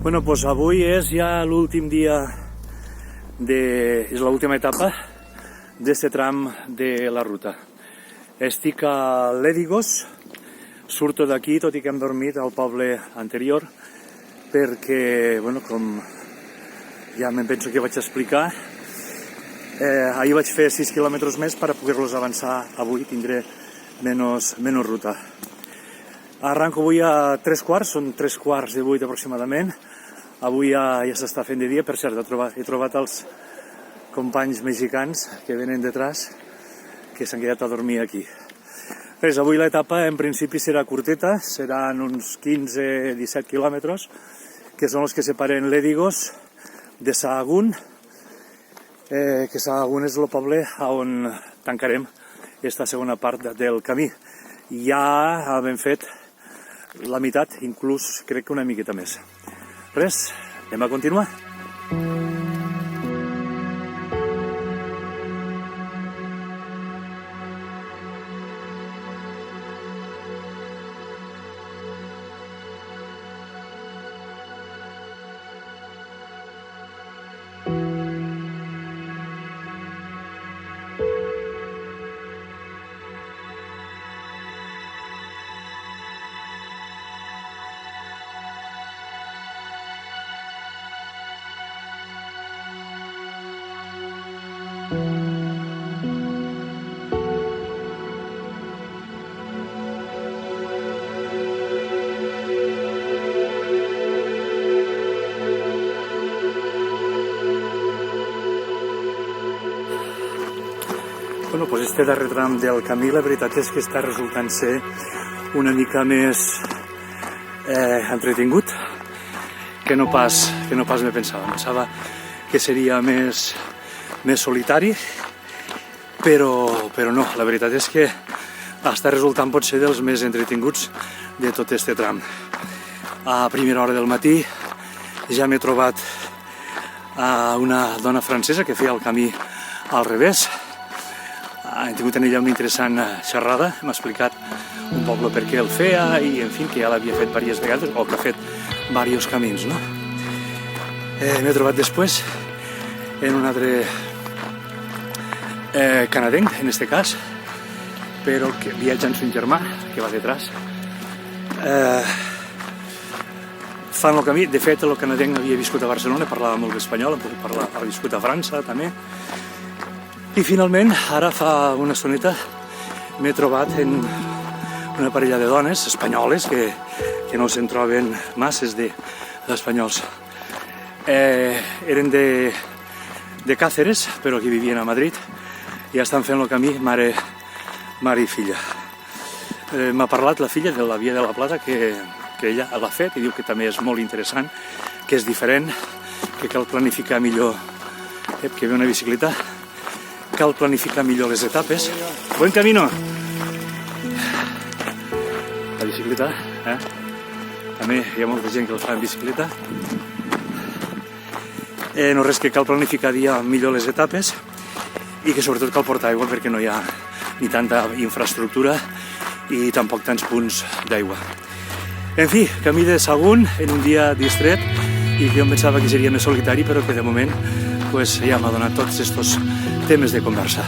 Bueno, pues avui és ja l'últim dia, és l'última etapa d'aquest tram de la ruta. Estic a Ledigos, surto d'aquí, tot i que hem dormit al poble anterior, perquè, bueno, com ja me'n penso que vaig explicar, ahir vaig fer 6 quilòmetres més per a poder-los avançar avui, tindré menys ruta. Arranco avui a 3:15, són 3:15 aproximadament. Avui ja s'està fent de dia, per cert, he trobat els companys mexicans que venen detrás, que s'han quedat a dormir aquí. Res, avui l'etapa en principi serà curteta, seran uns 15-17 quilòmetres, que són els que separen Ledigos de Sahagún, que Sahagún és el poble on tancarem aquesta segona part del camí. Ja hem fet la meitat, inclús crec que una miqueta més. Res, anem a continuar. Bueno, doncs este darrer tram del camí la veritat és que està resultant ser una mica més entretingut que no pas me pensava. Pensava que seria més solitari, però no, la veritat és que està resultant potser dels més entretinguts de tot este tram. A primera hora del matí ja m'he trobat a una dona francesa que feia el camí al revés. Hem tingut en ella una interessant xerrada, m'ha explicat un poble per què el feia i, en fi, que ja l'havia fet diverses vegades, o que ha fet diversos camins, no? M'he trobat després en un altre canadenc, en este cas, però que viatja amb son germà, que va detrás. Fan el camí, de fet, el canadenc havia viscut a Barcelona, parlava molt d'espanyol, ha viscut a França, també. I finalment, ara fa una estoneta, m'he trobat en una parella de dones espanyoles que no se'n troben masses d'espanyols. Eren de Cáceres, però que vivien a Madrid, i ja estan fent el camí mare i filla. M'ha parlat la filla de la Via de la Plata, que ella l'ha fet, i diu que també és molt interessant, que és diferent, que cal planificar millor, que ve una bicicleta, cal planificar millor les etapes. Buen camino! La bicicleta, també hi ha molta gent que el fa en bicicleta. No res, que cal planificar millor les etapes i que sobretot cal portar aigua perquè no hi ha ni tanta infraestructura i tampoc tants punts d'aigua. En fi, camí de Sahagún en un dia distret i que jo em pensava que seria més solitari, però que de moment ja m'ha donat tots aquests temes de conversa.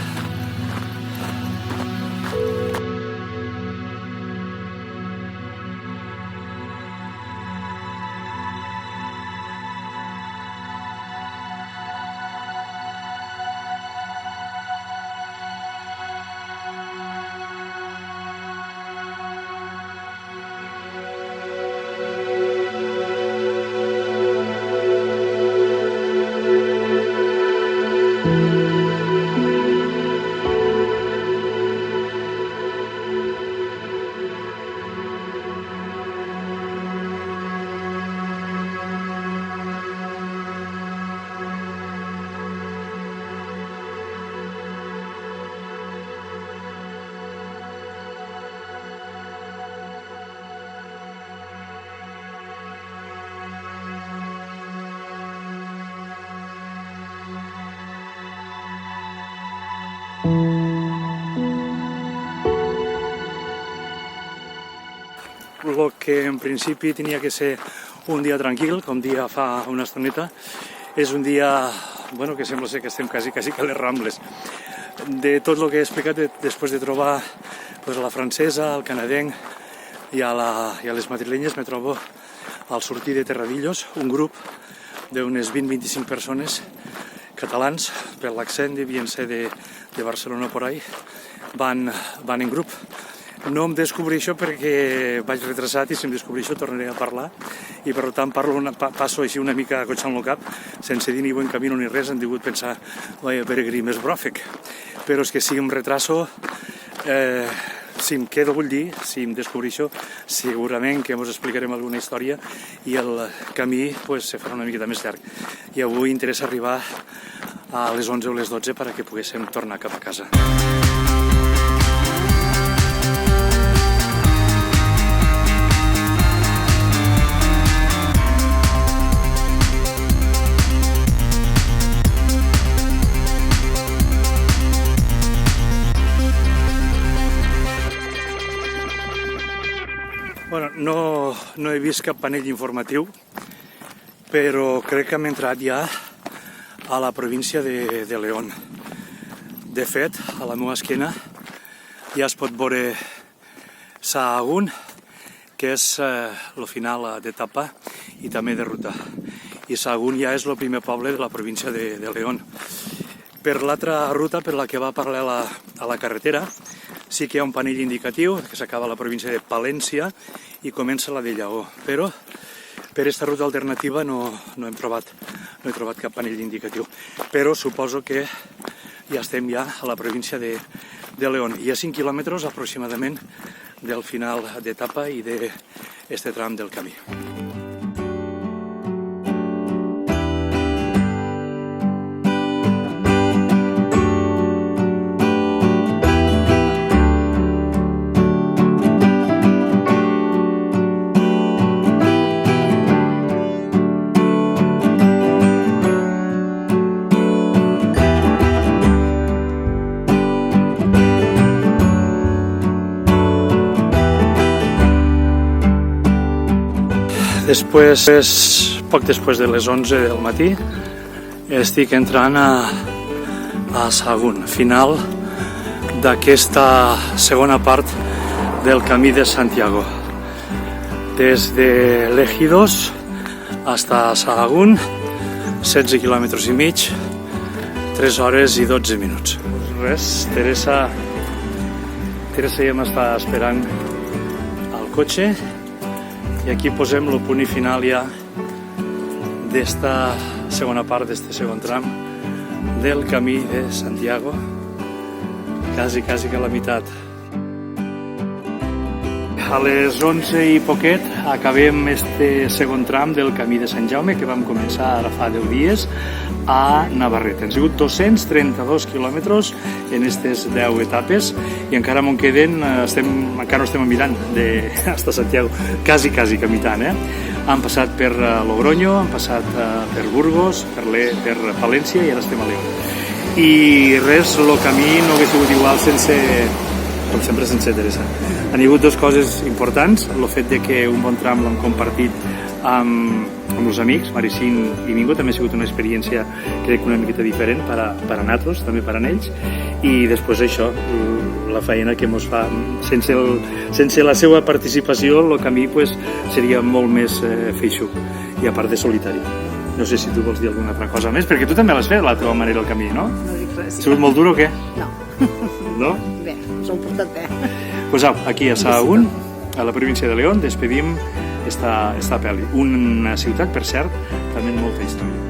el que en principi tenia que ser un dia tranquil, com dia fa una estoneta. És un dia, bueno, que sembla ser que estem quasi a les Rambles. De tot el que he explicat, després de trobar pues, la francesa, el canadenc i a les madrilenyes, me trobo al sortir de Terradillos, un grup d'unes 20-25 persones catalans, per l'accent devien ser de Barcelona por ahí, van en grup. No em descobreixo perquè vaig retrasat i si em descobreixo tornaré a parlar i per tant passo així una mica acotxant el cap sense dir ni buen camino ni res. Hem degut pensar, vaya peregrí més bròfic, però és que si em retraso, si em quedo, vull dir, si em descobreixo, segurament que ens explicarem alguna història i el camí pues, se farà una miqueta més llarg. I avui interessa arribar a les 11 o les 12 perquè poguéssim tornar cap a casa. Bueno, no he vist cap panell informatiu, però crec que hem entrat ja a la província de León. De fet, a la meva esquena ja es pot veure Sahagún, que és el final d'etapa i també de ruta. I Sahagún ja és el primer poble de la província de León. Per l'altra ruta, per la que va paral·lela a la carretera, sí que hi ha un panell indicatiu que s'acaba a la província de Palència i comença la de Lleó, però per aquesta ruta alternativa no he trobat cap panell indicatiu, però suposo que ja estem ja a la província de León, i a 5 quilòmetres aproximadament del final d'etapa i d'aquest tram del camí. Poc després de les 11 del matí, estic entrant a Sahagún, final d'aquesta segona part del Camí de Santiago. Des de l'Ejidos hasta Sahagún, 16 quilòmetres i mig, 3 hores i 12 minuts. Res, Teresa ja m'està esperant al cotxe. I aquí posem el punt final ja d'esta segona part, d'este segon tram del Camí de Santiago, quasi que a la meitat. A les 11 i poquet acabem este segon tram del Camí de Sant Jaume que vam començar ara fa 10 dies a Navarrete. Han sigut 232 quilòmetres en aquestes 10 etapes i encara m'en queden, encara no estem mirant hasta Santiago, quasi camitant. Han passat per Logroño, han passat per Burgos, per Palència i ara estem a León. I res, el camí no hauria sigut igual com sempre sense Teresa. Han hagut dues coses importants, el fet de que un bon tram l'hem compartit amb els amics, Maricín i Mingo, també ha sigut una experiència crec una miqueta diferent per a nosaltres, també per a ells, i després això, la feina que ens fa, sense la seva participació el camí seria molt més feixuc i a part de solitari. No sé si tu vols dir alguna altra cosa més, perquè tu també l'has fet a la teva manera el camí, no? No dic res. Ha sigut molt dur o què? No. No? Bé, us ho he portat bé. Pues aquí a Sahagún, a la província de León, despedim esta pel·li. Una ciutat, per cert, també amb molta història.